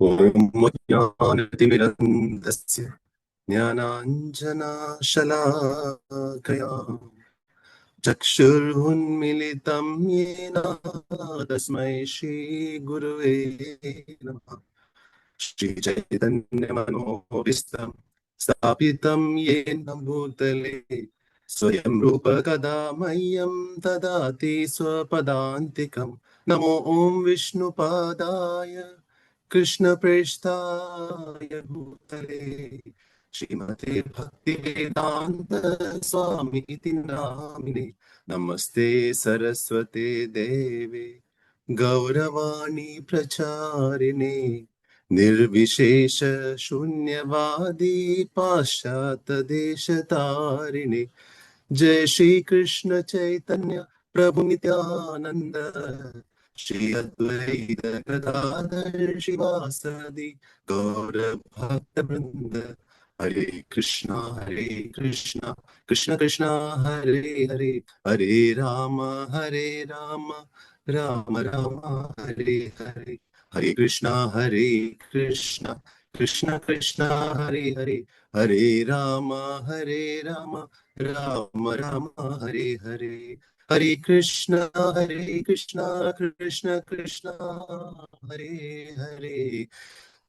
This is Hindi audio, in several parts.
ॐ ज्ञानतिमिरन्दस्य ज्ञानाञ्जनशलाकया चक्षुरुन्मिलितं येन तस्मै श्रीगुरुवे नमः। श्रीचैतन्यमनोभीष्टं स्थापितं येन भूतले स्वयं रूपकदा मह्यं ददाति स्वपदान्तिकं। नमो ॐ विष्णुपादाय कृष्णप्रेष्ठाय भूतले श्रीमते भक्तिवेदान्त स्वामी इति नामिने। नमस्ते सरस्वते देवे गौरवाणी प्रचारिणे निर्विशेष शून्यवादी पाश्चात्य जय श्री कृष्ण चैतन्य प्रभु नित्यानंद श्री अद्वैत गदाधर शिवासादि गौर भक्त वृंद। हरे कृष्णा कृष्ण कृष्णा हरे हरे, हरे राम राम राम राम हरे हरे, हरे कृष्णा कृष्ण कृष्ण कृष्ण हरे हरे, हरे राम राम राम हरे हरे, हरे कृष्णा कृष्ण कृष्ण हरे हरे,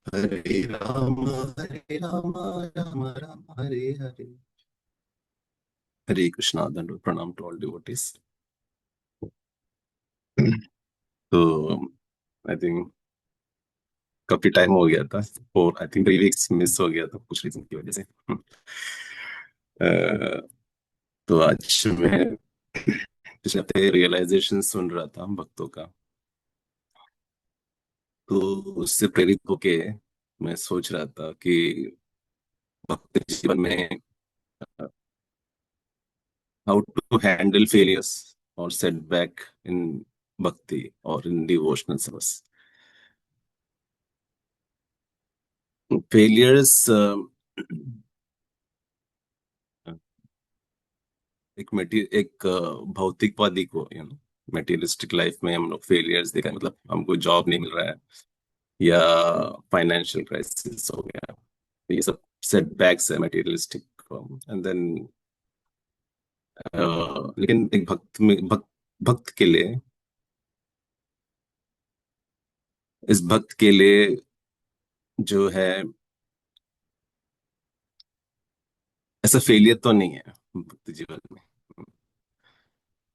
हरे राम राम राम हरे हरे। हरे कृष्णा, दंडवत प्रणाम टू ऑल डिवोटीज। तो आई थिंक काफी टाइम हो गया था, और आई थिंक 3 वीक्स मिस हो गया था कुछ रीजन की वजह से। अ, तो आज मैं पिछले हफ्ते रियलाइजेशन सुन रहा था भक्तों का, तो उससे प्रेरित होके मैं सोच रहा था कि भक्त जीवन में हाउ टू हैंडल फेलियर्स और सेटबैक इन भक्ति और इन डिवोशनल सर्विस। फेलियर्स एक भौतिकवादी को, मटेरियलिस्टिक लाइफ में हम लोग फेलियर्स देखा है, मतलब हमको जॉब नहीं मिल रहा है या फाइनेंशियल क्राइसिस हो गया, तो ये सब सेटबैक्स है मटेरियलिस्टिक। एंड देन लेकिन एक भक्त के लिए, इस भक्त के लिए जो है, ऐसा फेलियर तो नहीं है भक्त जीवन में।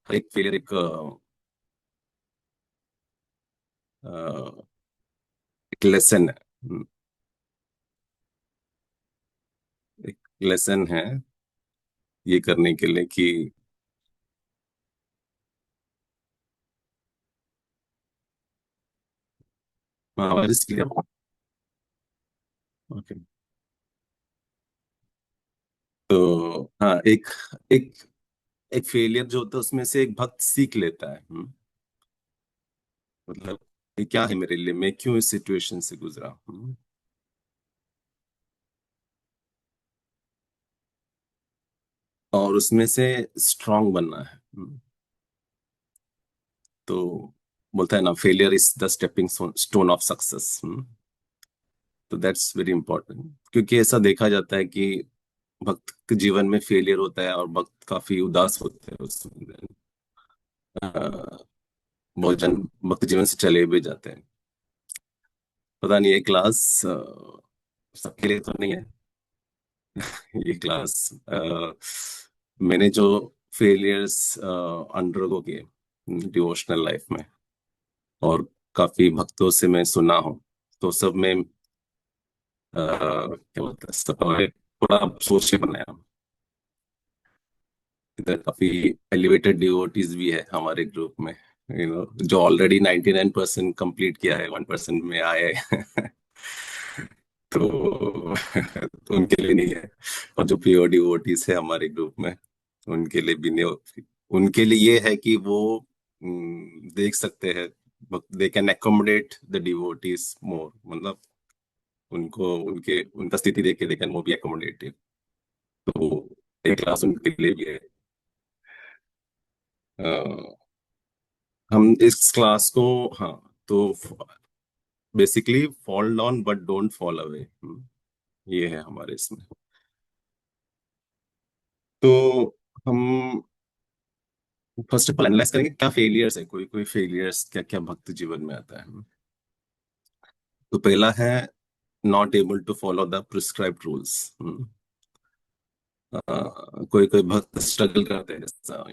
हर एक फेलियर एक लेसन है। एक लेसन है ये करने के लिए कि हाँ, इसलिए ओके। तो हाँ, एक एक एक फेलियर जो होता है उसमें से एक भक्त सीख लेता है। मतलब ये क्या है मेरे लिए, मैं क्यों इस सिचुएशन से गुजरा। और उसमें से स्ट्रांग बनना है। तो बोलता है ना, failure is the stepping stone of success. तो दैट्स वेरी इंपॉर्टेंट, क्योंकि ऐसा देखा जाता है कि भक्त के जीवन में फेलियर होता है और भक्त काफी उदास होते हैं उसमें। अ, बहुत जन भक्त जीवन से चले भी जाते हैं। पता नहीं ये क्लास सबके लिए तो नहीं है। ये क्लास मैंने जो फेलियर्स अंडरगो किए डिवोशनल लाइफ में, और काफी भक्तों से मैं सुना हूँ, तो सब में क्या बोलते हैं, सब में थोड़ा सोच के बनाया। इधर काफी एलिवेटेड डिवोटीज भी है हमारे ग्रुप में, जो ऑलरेडी 99% कंप्लीट किया है, 1% में आए हैं। तो, तो उनके लिए नहीं है। और जो प्योर डिवोटीज है हमारे ग्रुप में, उनके लिए भी नहीं। उनके लिए ये है कि वो देख सकते हैं, they can accommodate the devotees more, मतलब उनको उनके उनका स्थिति देख के दे कैन वो भी एकोमोडेटिव। तो एक क्लास उनके लिए भी है। अ, हम इस क्लास को, हाँ, तो basically fall down but don't fall away, ये है हमारे इसमें। तो हम फर्स्ट ऑफ ऑल एनालाइज करेंगे क्या फेलियर्स है, कोई कोई फेलियर्स क्या क्या भक्त जीवन में आता है। तो पहला है not able to follow the prescribed rules. कोई कोई भक्त स्ट्रगल करते हैं, जैसा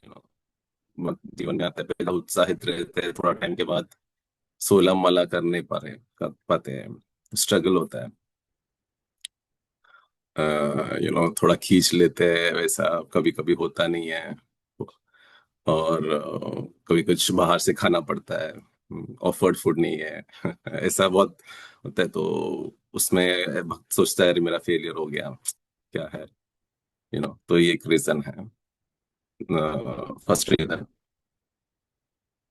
जीवन में आता है, पहला उत्साहित रहते हैं, थोड़ा टाइम के बाद सोलह माला कर पाते हैं, स्ट्रगल होता है। थोड़ा खींच लेते हैं, वैसा कभी कभी होता नहीं है। और कभी कुछ बाहर से खाना पड़ता है, ऑफर्ड फूड नहीं है। ऐसा बहुत होता है। तो उसमें भक्त सोचता है, अरे मेरा फेलियर हो गया, क्या है। तो ये एक रीजन है, फर्स्ट रीजन,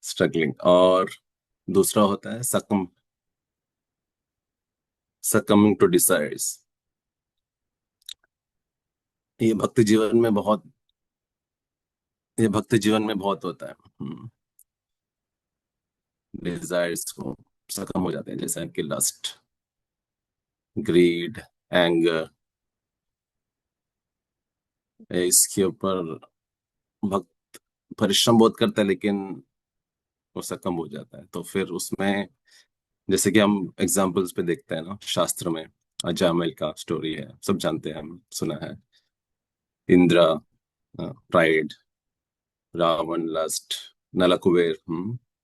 स्ट्रगलिंग। और दूसरा होता है सकमिंग टू डिजायर्स। ये भक्ति जीवन में बहुत ये भक्ति जीवन में बहुत होता है। डिजायर्स को सकम हो जाते हैं, जैसे कि लस्ट, ग्रीड, एंगर। इसके ऊपर भक्त परिश्रम बहुत करता है, लेकिन वो सकम हो जाता है। तो फिर उसमें जैसे कि हम एग्जाम्पल्स पे देखते हैं ना, शास्त्र में अजामिल का स्टोरी है, सब जानते हैं, हम सुना है। इंद्र, प्राइड, रावण लस्ट, नलकुबेर,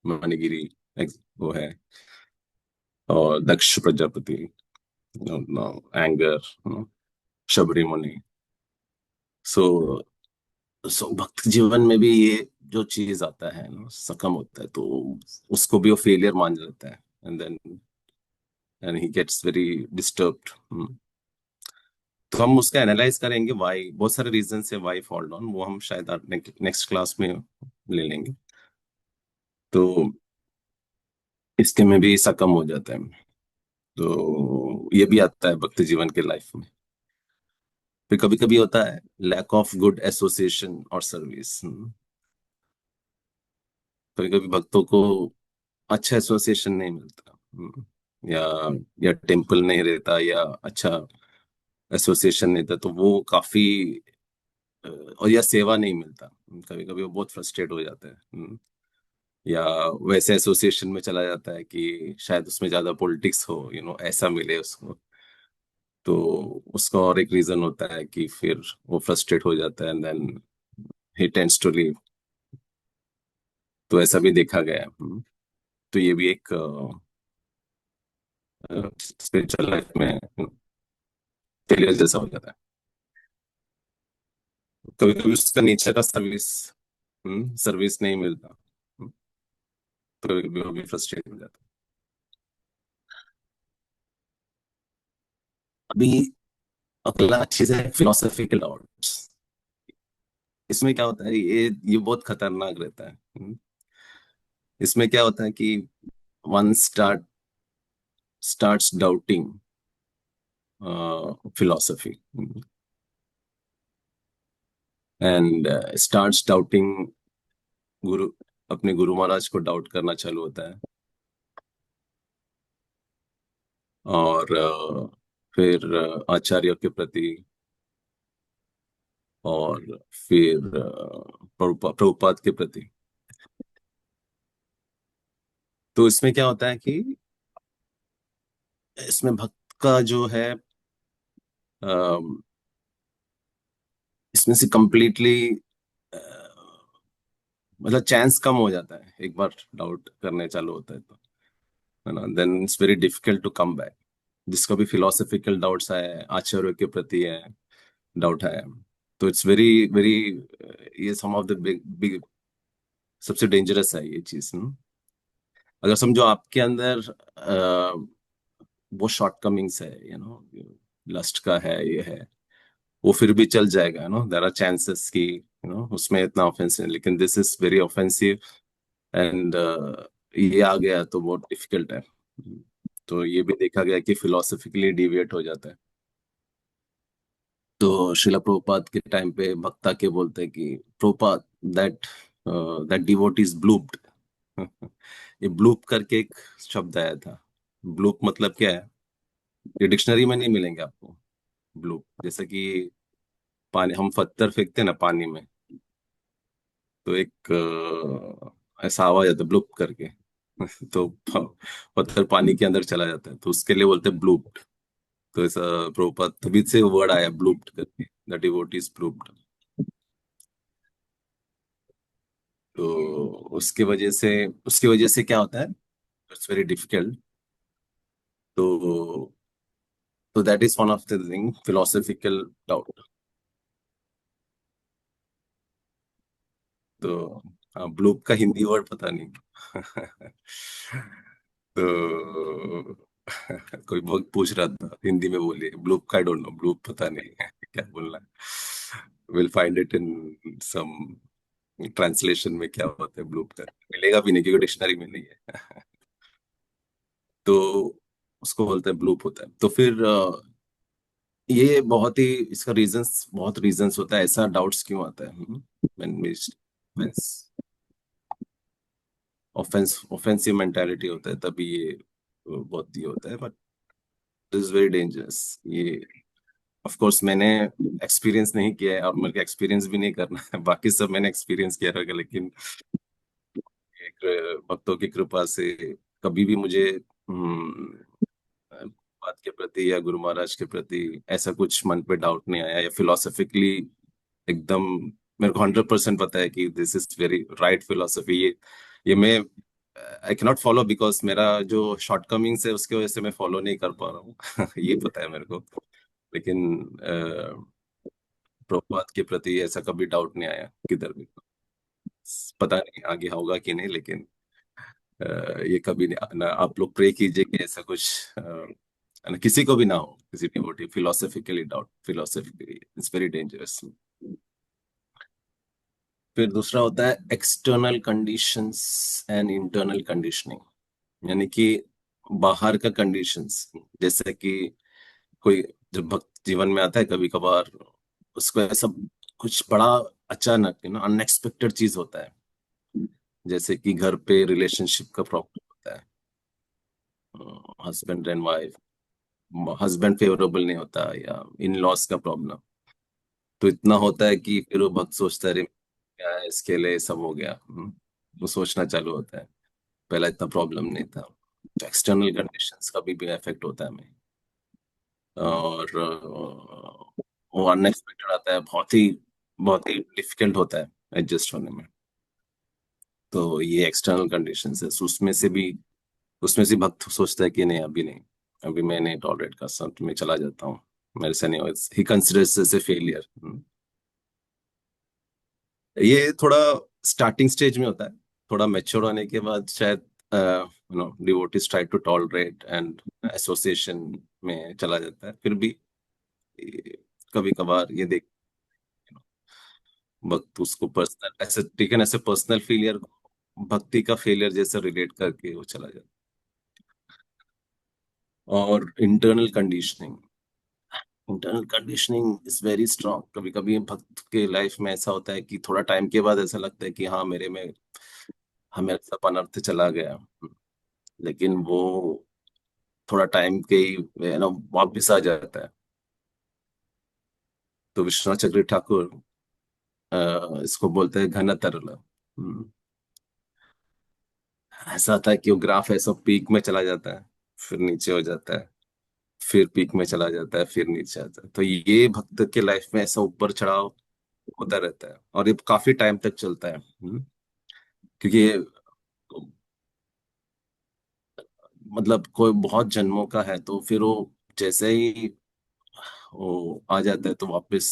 मणिगिरी, वो है। और दक्ष प्रजापति, एंगर, शबरी मुनि। सो भक्त जीवन में भी ये जो चीज आता है ना, सकम होता है, तो उसको भी वो फेलियर मान लेता है। And he gets very disturbed. तो हम उसका एनालाइज करेंगे, वाई, बहुत सारे रीजन है वाई फॉल डाउन, वो हम शायद नेक्स्ट क्लास में ले लेंगे। तो इसके में भी सकम हो जाता है। तो ये भी आता है भक्ति जीवन के लाइफ में। फिर कभी कभी होता है लैक ऑफ गुड एसोसिएशन और सर्विस। कभी कभी भक्तों को अच्छा एसोसिएशन नहीं मिलता, या टेम्पल नहीं रहता, या अच्छा एसोसिएशन नहीं था, तो वो काफी और या सेवा नहीं मिलता। कभी कभी वो बहुत फ्रस्ट्रेट हो जाता है। या वैसे एसोसिएशन में चला जाता है कि शायद उसमें ज्यादा पॉलिटिक्स हो, ऐसा मिले उसको। तो उसका और एक रीजन होता है कि फिर वो फ्रस्ट्रेट हो जाता है, and then he tends to leave. तो ऐसा भी देखा गया है। तो ये भी एक स्पिरिचुअल लाइफ में फेलियर जैसा हो जाता है। कभी कभी उसका नेचर का सर्विस सर्विस नहीं मिलता। तो कभी कभी वो भी फ्रस्ट्रेट हो जाता है। अभी अगला चीज है फिलोसफिकल डाउट्स। इसमें क्या होता है, ये बहुत खतरनाक रहता है। इसमें क्या होता है कि one starts doubting philosophy, and starts doubting गुरु, अपने गुरु महाराज को डाउट करना चालू होता है। और फिर आचार्यों के प्रति, और फिर प्रभुपाद के प्रति। तो इसमें क्या होता है कि इसमें भक्त का जो है, इसमें से कंप्लीटली मतलब चांस कम हो जाता है, एक बार डाउट करने चालू होता है तो, है ना, then it's very difficult to come back. जिसको भी फिलोसफिकल डाउट्स है, आचार्य के प्रति है, डाउट है, तो इट्स वेरी वेरी, ये सम ऑफ द बिग बिग, सबसे डेंजरस है ये चीज। अगर समझो आपके अंदर वो शॉर्टकमिंग्स है, लस्ट का है, ये है, वो फिर भी चल जाएगा, देर आर चांसेस कि उसमें इतना ऑफेंस है, लेकिन this is very offensive. And ये आ गया तो बहुत डिफिकल्ट है। तो ये भी देखा गया कि फिलोसफिकली डिविएट हो जाता है। तो शिला प्रभुपाद के टाइम पे भक्ता के बोलते हैं कि Prabhupada, that that devotee is blooped. ये ब्लूप करके एक शब्द आया था। ब्लूप मतलब क्या है? ये डिक्शनरी में नहीं मिलेंगे आपको। ब्लूप जैसे कि पानी, हम पत्थर फेंकते हैं ना पानी में, तो एक ऐसा आवाज आता है ब्लूप करके। तो पत्थर पानी के अंदर चला जाता है, तो उसके लिए बोलते हैं ब्लूप्ड। तो ऐसा प्रोपा तभी से वर्ड आया ब्लूप्ड करके, द डिवोटीज ब्लूप्ड। तो उसकी वजह से क्या होता है, इट्स वेरी डिफिकल्ट। तो that is one of the thing philosophical doubt. तो हाँ, ब्लूप का हिंदी वर्ड पता नहीं। तो कोई बहुत पूछ रहा था हिंदी में, बोलिए ब्लूप का, आई डोंट नो, ब्लूप पता नहीं है क्या बोलना है। Will find it in some translation में क्या होता है ब्लूप का, मिलेगा भी नहीं क्योंकि डिक्शनरी में नहीं है। तो उसको बोलते हैं ब्लूप होता है। तो फिर ये बहुत ही, इसका रीजंस, बहुत रीजंस होता है ऐसा डाउट्स क्यों आता है। ऑफेंसिव मेंटालिटी होता है तभी ये बहुत ये होता है, but this is very dangerous ये। ऑफ कोर्स मैंने एक्सपीरियंस नहीं किया है और मेरे को एक्सपीरियंस भी नहीं करना है। बाकी सब मैंने एक्सपीरियंस किया रहेगा, लेकिन एक भक्तों की कृपा से कभी भी मुझे बात के प्रति या गुरु महाराज के प्रति ऐसा कुछ मन पे डाउट नहीं आया, या फिलोसफिकली एकदम मेरे को 100% पता है कि this is very right philosophy. ये मैं आई कैनॉट फॉलो बिकॉज मेरा जो शॉर्टकमिंग्स है उसकी वजह से मैं फॉलो नहीं कर पा रहा हूँ। ये पता है मेरे को। लेकिन प्रभुपाद के प्रति ऐसा कभी डाउट नहीं आया किधर भी। पता नहीं आगे होगा कि नहीं, लेकिन ये कभी नहीं ना। आप लोग प्रे कीजिए कि ऐसा कुछ ना किसी को भी ना हो, किसी devotee philosophically doubt, philosophically it's very dangerous. फिर दूसरा होता है external conditions and internal conditioning. यानी कि बाहर का कंडीशंस, जैसे कि कोई जब भक्त जीवन में आता है कभी कभार, उसको ऐसा कुछ बड़ा अचानक अनएक्सपेक्टेड चीज होता है। जैसे कि घर पे रिलेशनशिप का प्रॉब्लम होता है, husband and wife, husband favourable नहीं होता, या इन लॉस का प्रॉब्लम। तो इतना होता है कि फिर वो भक्त सोचता है, अरे क्या है, इसके लिए सब हो गया। वो सोचना चालू होता है, पहला इतना प्रॉब्लम नहीं था। तो एक्सटर्नल कंडीशंस का भी इफेक्ट होता है हमें। और वो अनएक्सपेक्टेड आता है, बहुत ही डिफिकल्ट होता है एडजस्ट होने में। तो ये एक्सटर्नल कंडीशंस है, so उसमें से भक्त सोचता है कि नहीं, अभी नहीं, अभी मैं नहीं टॉलरेट कर सकता, तो मैं चला जाता हूँ, मेरे से नहीं हो। He considers as a failure. ये थोड़ा स्टार्टिंग स्टेज में होता है, थोड़ा मैच्योर होने के बाद शायद devotees try to tolerate and association में चला जाता है। फिर भी कभी कभार ये देख, भक्त उसको पर्सनल ऐसे टेकन, ऐसे पर्सनल फेलियर, भक्ति का फेलियर जैसे रिलेट करके वो चला जाता है। और internal conditioning is very strong. कभी कभी भक्त के लाइफ में ऐसा होता है कि थोड़ा टाइम के बाद ऐसा लगता है कि हाँ, मेरे में हमें सब अनर्थ चला गया। लेकिन वो थोड़ा टाइम के ही वापिस आ जाता है। तो विश्वनाथ चक्र ठाकुर इसको बोलते हैं घन तरल। ऐसा था कि वो ग्राफ ऐसा पीक में चला जाता है, फिर नीचे हो जाता है, फिर पीक में चला जाता है, फिर नीचे आता है। तो ये भक्त के लाइफ में ऐसा ऊपर चढ़ाव होता रहता है, और ये काफी टाइम तक चलता है। क्योंकि ये मतलब कोई बहुत जन्मों का है, तो फिर वो जैसे ही वो आ जाता है तो वापस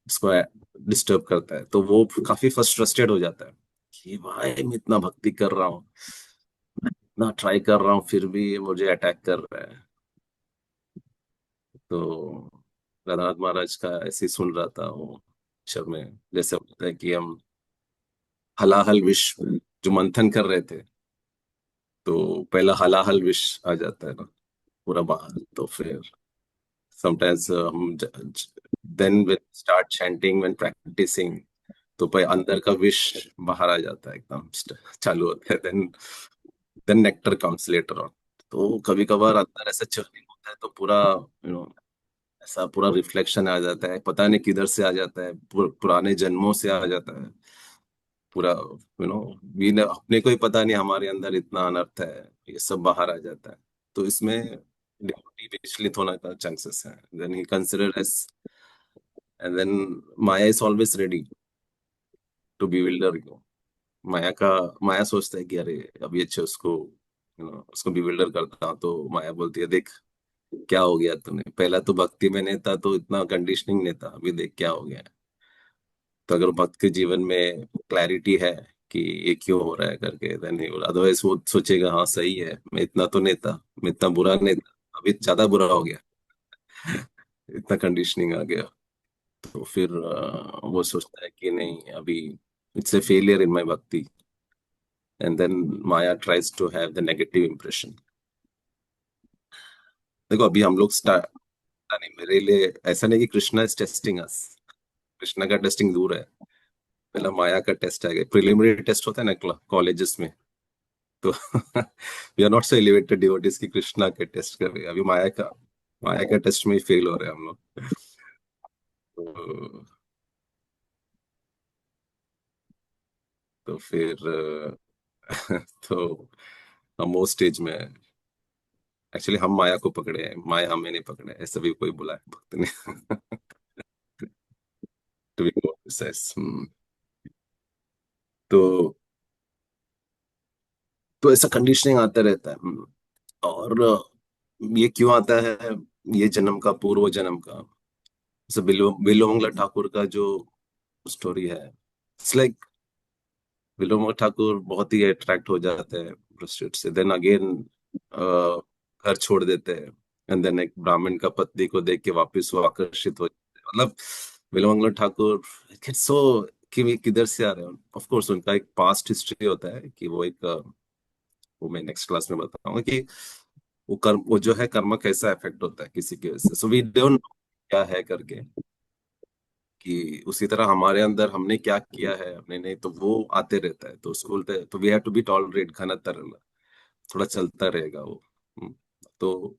उसको डिस्टर्ब करता है, तो वो काफी फ्रस्ट्रेटेड हो जाता है कि भाई मैं इतना भक्ति कर रहा हूँ, इतना ट्राई कर रहा हूँ, फिर भी ये मुझे अटैक कर रहा है। तो राधानाथ महाराज का ऐसे ही सुन रहा था वो शब में, जैसे होता है कि हम हलाहल विष जो मंथन कर रहे थे, तो पहला हलाहल विष आ जाता है ना पूरा बाहर, तो फिर समटाइम्स हम then when start chanting, when practicing, तो भाई अंदर का विष बाहर आ जाता है एकदम, चालू होता है। Then nectar comes later on. तो कभी कभार अंदर ऐसा चर्निंग होता है तो पूरा ऐसा पूरा रिफ्लेक्शन आ जाता है, पता नहीं किधर से आ जाता है, पुराने जन्मों से आ जाता है पूरा, भी अपने को ही पता नहीं हमारे अंदर इतना अनर्थ है, ये सब बाहर आ जाता है। तो इसमें डिवोटी विचलित होने का चांसेस है, then he consider as, and then Maya is always ready to bewilder you. Maya का, माया सोचता है कि अरे अभी अच्छे उसको उसको बिल्डर करता हूँ, तो माया बोलती है देख क्या हो गया तूने, पहला तो भक्ति में नहीं था तो इतना कंडीशनिंग नहीं था, अभी देख क्या हो गया है। तो अगर भक्त के जीवन में क्लैरिटी है कि ये क्यों हो रहा है करके, देन अदरवाइज वो सोचेगा हाँ सही है, मैं इतना तो नहीं था, मैं इतना बुरा नहीं था, अभी ज्यादा बुरा हो गया, इतना कंडीशनिंग आ गया। तो फिर वो सोचता है कि नहीं अभी it's a failure in my bhakti, and then Maya tries to have the negative impression. देखो अभी हम लोग स्टार्ट, नहीं मेरे लिए ऐसा नहीं कि कृष्णा इज टेस्टिंग अस, कृष्णा का टेस्टिंग दूर है, पहला माया का टेस्ट आएगा, प्रिलिमिनरी टेस्ट होता है ना कॉलेजेस में। तो we are not so elevated devotees की कृष्णा के टेस्ट कर रहे हैं, अभी माया का टेस्ट में ही फेल हो रहे हैं हम लोग। तो, तो फिर तो हम वो स्टेज में, एक्चुअली हम माया को पकड़े हैं, माया हमें नहीं पकड़े, ऐसा भी कोई बोला है भक्त ने। To be more precise. तो तो ऐसा कंडीशनिंग आता रहता है। और ये क्यों आता है, ये जन्म का पूर्व जन्म का, जैसे बिल्वमंगला ठाकुर का जो स्टोरी है, इट्स लाइक बिल्वमंगला ठाकुर बहुत ही अट्रैक्ट हो जाते हैं प्रोस्टिट्यूट से, देन अगेन घर छोड़ देते हैं, एंड देन एक ब्राह्मण का पत्नी को देख के वापस वो आकर्षित हो जाते हैं। मतलब बिल्वमंगला ठाकुर सो कि वे किधर से आ रहे हैं, ऑफ कोर्स उनका एक पास्ट हिस्ट्री होता है कि वो एक वो मैं नेक्स्ट क्लास में बताऊंगा कि वो कर्म, वो जो है कर्म कैसा इफेक्ट होता है किसी की वजह से, सो वी डोंट क्या है करके, कि उसी तरह हमारे अंदर हमने क्या किया है हमने नहीं, तो वो आते रहता है, तो उसको बोलते हैं, तो we have to be tolerate घना तरल, थोड़ा चलता रहेगा वो। हम्म, तो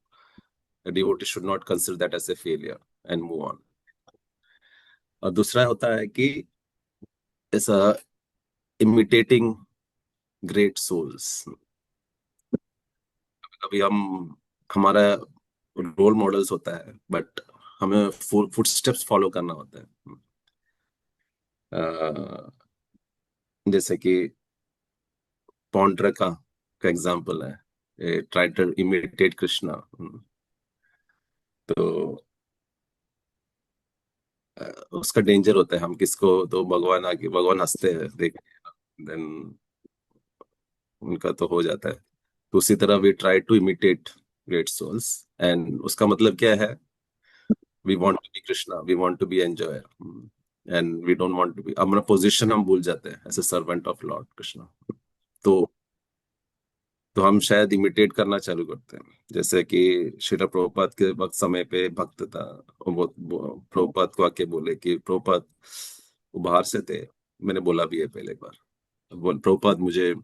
devotee should not consider that as a failure and move on. और दूसरा होता है कि ऐसा इमिटेटिंग ग्रेट सोल्स, कभी हम, हमारा रोल मॉडल्स होता है बट हमें फुटस्टेप्स फॉलो करना होता है। अ, जैसे कि पौंड्रका का एग्जाम्पल है, ट्राई टू इमिटेट कृष्णा। तो अ, उसका डेंजर होता है, हम किसको, तो भगवान आके भगवान हंसते हैं देख, देन उनका तो हो जाता है। तो उसी तरह we try to imitate great souls, and उसका मतलब क्या है, we want to be Krishna, we want to be enjoyer, and we don't want to be, अपना पोजीशन हम भूल जाते हैं as a servant of lord Krishna. तो तो हम शायद इमिटेट करना चालू करते हैं, जैसे कि श्रील प्रभुपाद के वक्त समय पे भक्त था, प्रभुपाद को आके बोले कि प्रभुपाद, वो बाहर से थे, मैंने बोला भी है पहले एक बार, बोल प्रभुपाद मुझे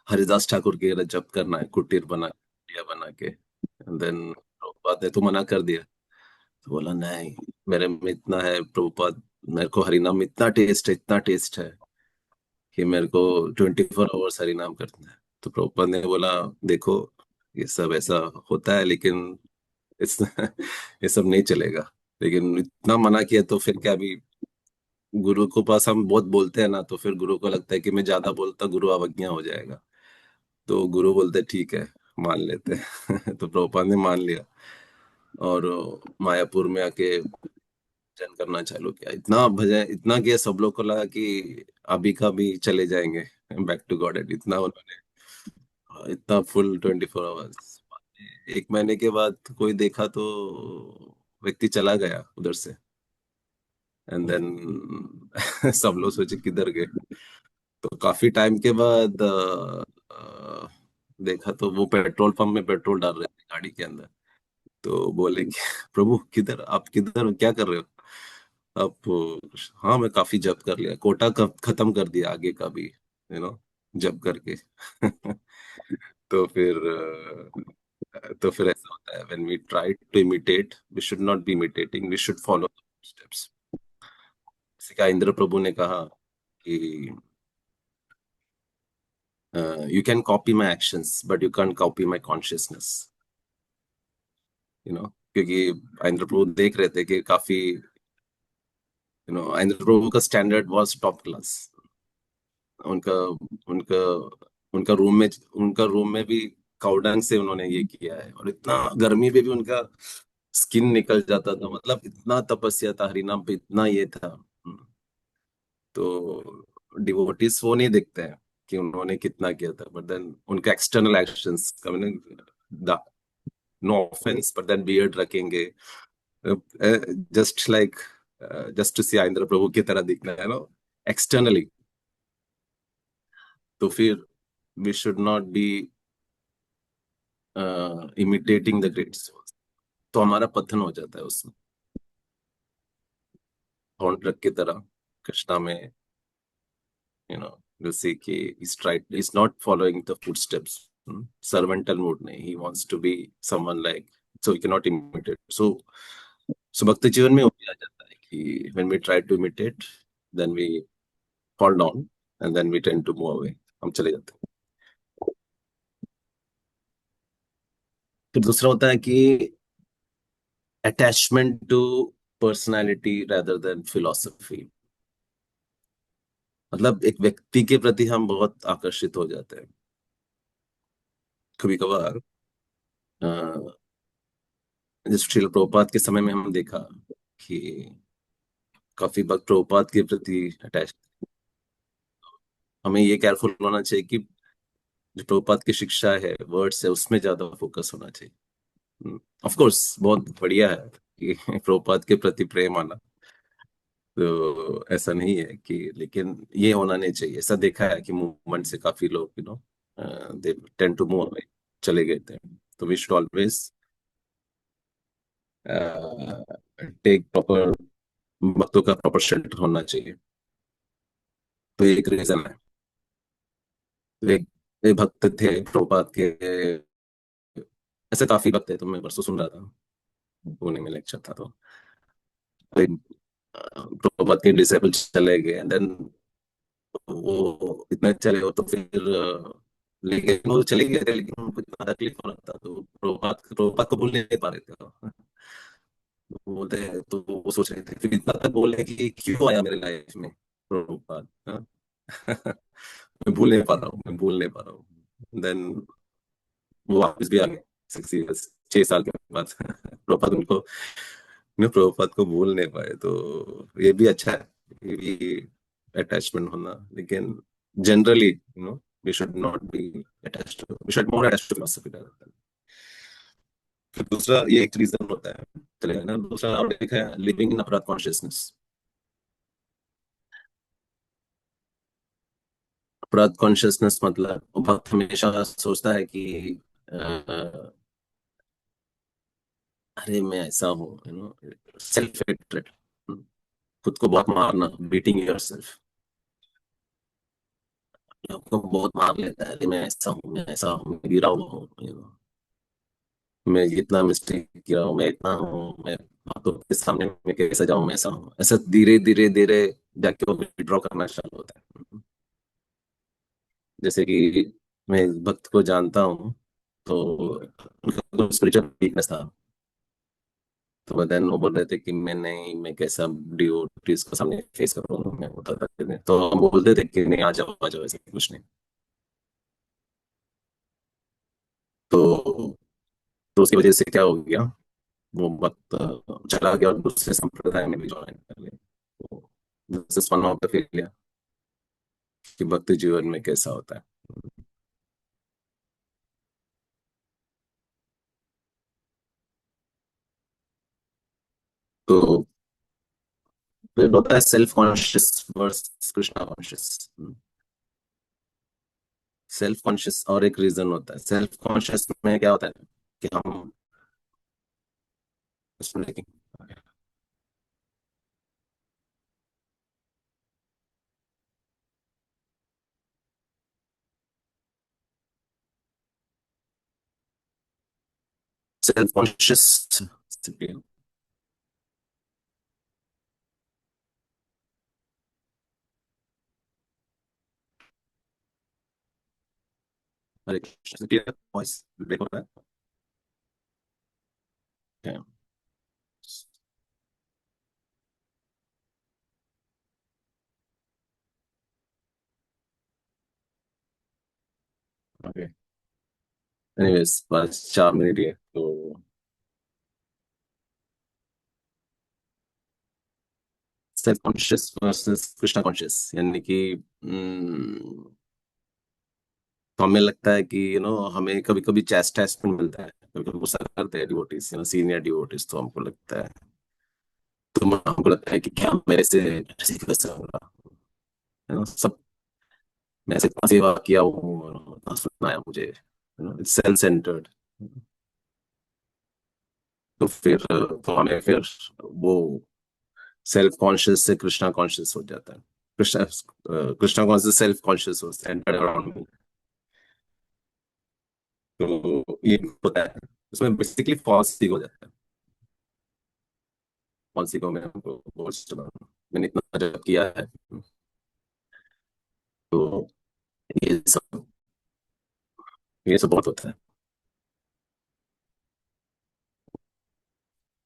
हरिदास ठाकुर के जप करना है, कुटीर बना कुटिया बना के, देन प्रभुपाद ने तो मना कर दिया। तो बोला नहीं, मेरे में इतना है प्रभुपाद, मेरे को हरिनाम में इतना टेस्ट है, इतना टेस्ट है कि मेरे को 24 आवर्स हरिनाम करना है। तो प्रभुपाद ने बोला देखो ये सब ऐसा होता है, लेकिन इस ये सब नहीं चलेगा, लेकिन इतना मना किया तो फिर क्या, भी गुरु को पास हम बहुत बोलते हैं ना, तो फिर गुरु को लगता है कि मैं ज्यादा बोलता गुरु अवज्ञा हो जाएगा, तो गुरु बोलते ठीक है मान लेते हैं। तो प्रभुपाद ने मान लिया, और मायापुर में आके भजन करना चालू किया, इतना भजन इतना किया, सब लोग को लगा कि अभी का भी चले जाएंगे बैक टू गॉड, इतना उन्होंने, इतना फुल 24 आवर्स। 1 महीने के बाद कोई देखा तो व्यक्ति चला गया उधर से, एंड देन सब लोग सोचे किधर गए। तो काफी टाइम के बाद देखा तो वो पेट्रोल पंप में पेट्रोल डाल रहे थे गाड़ी के अंदर। तो बोले कि प्रभु किधर, आप किधर क्या कर रहे हो आप, हाँ मैं काफी जप कर लिया, कोटा खत्म कर दिया आगे का भी, जप करके। तो फिर ऐसा होता है, when we try to imitate, we should not be imitating, we should follow steps. जैसे का इंद्र प्रभु ने कहा कि you can copy my actions but you can copy my consciousness, क्योंकि इंद्र प्रभु देख रहे थे कि काफी, इंद्र प्रभु का स्टैंडर्ड वाज टॉप क्लास। उनका उनका उनका रूम में भी काउडंग से उन्होंने ये किया है, और इतना गर्मी पे भी उनका स्किन निकल जाता था, मतलब इतना तपस्या था हरिनाम पे, इतना ये था। तो डिवोटीज वो नहीं देखते हैं कि उन्होंने कितना किया था, बट देन उनका एक्सटर्नल एक्शंस का, मैंने, no offense, but then beard रखेंगे, just like, just to see Indra Prabhu की तरह दिखना है, एक्सटर्नली। तो फिर we should not be imitating the great souls, तो हमारा पतन हो जाता है उसमें, हॉर्न ट्रक की तरह। कृष्णा में, we'll see कि he's not following the footsteps, servantal mood नहीं, he wants to be someone like, so he cannot imitate, so भक्ति जीवन में वो भी आ जाता है कि when we try to imitate, then we fall down, and then we tend to move away, हम चले जाते हैं। फिर दूसरा होता है कि attachment to personality rather than philosophy, मतलब एक व्यक्ति के प्रति हम बहुत आकर्षित हो जाते हैं। कभी कभार जैसे श्रील प्रभुपाद के समय में हम देखा कि काफी भक्त प्रभुपाद के प्रति अटैच। हमें ये केयरफुल होना चाहिए कि जो प्रभुपाद की शिक्षा है, वर्ड्स है, उसमें ज्यादा फोकस होना चाहिए। ऑफ कोर्स बहुत बढ़िया है कि प्रभुपाद के प्रति प्रेम आना, तो ऐसा नहीं है कि, लेकिन ये होना नहीं चाहिए। ऐसा देखा है कि मूवमेंट से काफी लोग, they tend to move away, चले गए थे। तो we should always take proper, भक्तों का प्रॉपर शेल्टर होना चाहिए। तो ये एक रीजन है। एक, एक भक्त थे प्रभुपाद के, ऐसे काफी भक्त थे, तो मैं परसों सुन रहा था, पुणे में लेक्चर था, तो एक, प्रभुपाद के डिसेबल चले गए, देन वो इतने चले हो, तो फिर लेकिन वो चले गए थे, लेकिन उनको इतना तकलीफ हो रहा था, तो प्रभुपाद को भूल नहीं पा रहे थे वो। वो बोलते हैं, तो वो सोच रहे थे, फिर इतना तक बोले कि क्यों आया मेरे लाइफ में प्रभुपाद, हाँ? मैं भूल नहीं पा रहा हूँ। देन वो वापस भी आ गए 6 years, 6 साल के बाद। प्रभुपाद को भूल नहीं पाए, तो ये भी अच्छा है, ये भी अटैचमेंट होना, लेकिन generally we should not be attached, we should more attached to philosophy. फिर दूसरा ये एक रीजन होता है, चलेगा ना। दूसरा और एक है लिविंग इन अपराध कॉन्शियसनेस। अपराध कॉन्शियसनेस मतलब भक्त हमेशा सोचता है कि अरे मैं ऐसा हूँ, सेल्फ हेट्रेड, खुद को बहुत मारना, बीटिंग योर सेल्फ, आपको बहुत मार लेता है, अरे मैं ऐसा हूँ, मैं ऐसा हूँ, मैं गिरा हुआ हूँ, मैं इतना मिस्टेक किया हूँ, मैं इतना हूँ, मैं बातों के सामने मैं कैसे जाऊँ, मैं ऐसा हूँ, ऐसा धीरे धीरे धीरे जाके वो विड्रॉ करना चालू होता है। जैसे कि मैं इस भक्त को जानता हूँ, तो उनका स्पिरिचुअल वीकनेस था, तो देन वो बोल रहे थे कि मैं नहीं, मैं कैसा डिवोटीज को सामने फेस करूंगा, मैं होता था कि नहीं। तो हम बोलते थे कि नहीं, आ जाओ, ऐसा कुछ नहीं। तो तो उसकी वजह से क्या हो गया, वो वक्त चला गया और दूसरे संप्रदाय में भी ज्वाइन कर लिया। तो this is one of the failure कि भक्ति जीवन में कैसा होता है। तो फिर होता है self conscious versus Krishna conscious. Self conscious और एक रीजन होता है, सेल्फ कॉन्शियस में क्या होता है कि हम उसमें, सेल्फ कॉन्शियस। हरे कृष्ण, वॉइस ब्रेक हो रहा है। ओके, एनीवेज बस 4 मिनट ही है तो। Self conscious versus Krishna conscious, यानी कि तो हमें लगता है कि हमें कभी कभी चैस्टाइजमेंट मिलता है, कभी कभी गुस्सा करते हैं डिवोटीज, सीनियर डिवोटीज, तो हमको लगता है, तो हमको लगता है कि क्या मेरे से ऐसे कैसे होगा, सब मैं ऐसे इतना सेवा किया हूँ और इतना सुनाया मुझे, सेल्फ सेंटर्ड। तो फिर तो हमें फिर वो सेल्फ कॉन्शियस से कृष्णा कॉन्शियस हो जाता है। कृष्णा कॉन्शियस सेल्फ कॉन्शियस हो, सेंटर्ड अराउंड मी। तो ये होता है, उसमें बेसिकली फॉल्स हो जाता है। फॉल्स को मैं हमको बोल चुका हूँ, मैंने इतना जब किया है। तो ये सब ये सब बहुत होता है।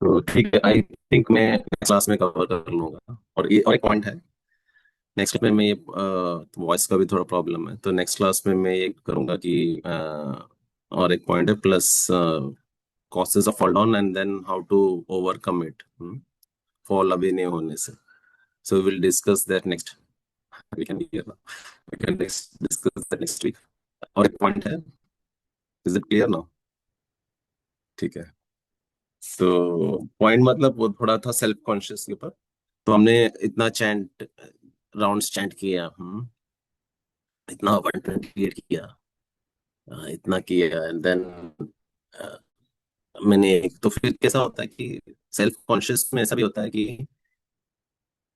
तो ठीक है, आई थिंक मैं नेक्स्ट क्लास में कवर कर लूंगा। और एक पॉइंट है, नेक्स्ट में मैं ये वॉइस का भी थोड़ा प्रॉब्लम है, तो नेक्स्ट क्लास में मैं ये करूंगा कि और एक पॉइंट है plus causes of fall down and then how to overcome it, fall अभी नहीं होने से। So will discuss that next, we can hear, we can discuss that next week. और एक पॉइंट है, इज इट क्लियर नाउ? ठीक है। तो पॉइंट मतलब वो थोड़ा था सेल्फ कॉन्शियस के ऊपर। तो हमने इतना चैंट, राउंड्स चैंट किया, इतना 128 किया, इतना किया एंड देन मैंने, तो फिर कैसा होता है कि सेल्फ कॉन्शियस में ऐसा भी होता है कि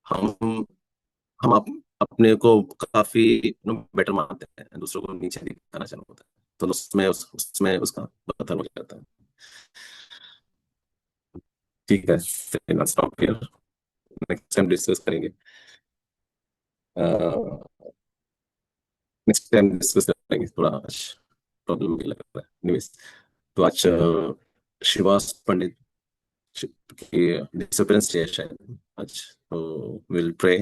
हम हम अपने को काफी बेटर मानते हैं, दूसरों को नीचे दिखाना चाहते होता है, तो उसमें उसका पतन हो जाता है। ठीक है, stop here, next time discuss करेंगे। नेक्स्ट टाइम डिस्कस करेंगे, थोड़ा प्रॉब्लम भी लग रहा है। एनीवेज, तो आज शिवास पंडित की डिसअपियरेंस डे है शायद आज, तो विल प्रे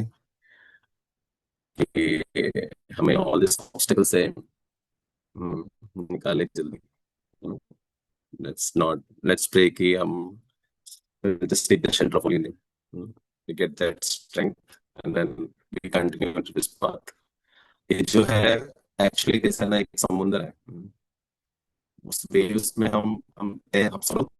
कि हमें ऑल दिस ऑब्स्टेकल से निकाले जल्दी। लेट्स प्रे कि हम just take the shelter of holy name, we get that strength and then we continue to this path। ये जो है एक्चुअली कैसा ना, एक समुंदर है, उस वेव्स में हम सब लोग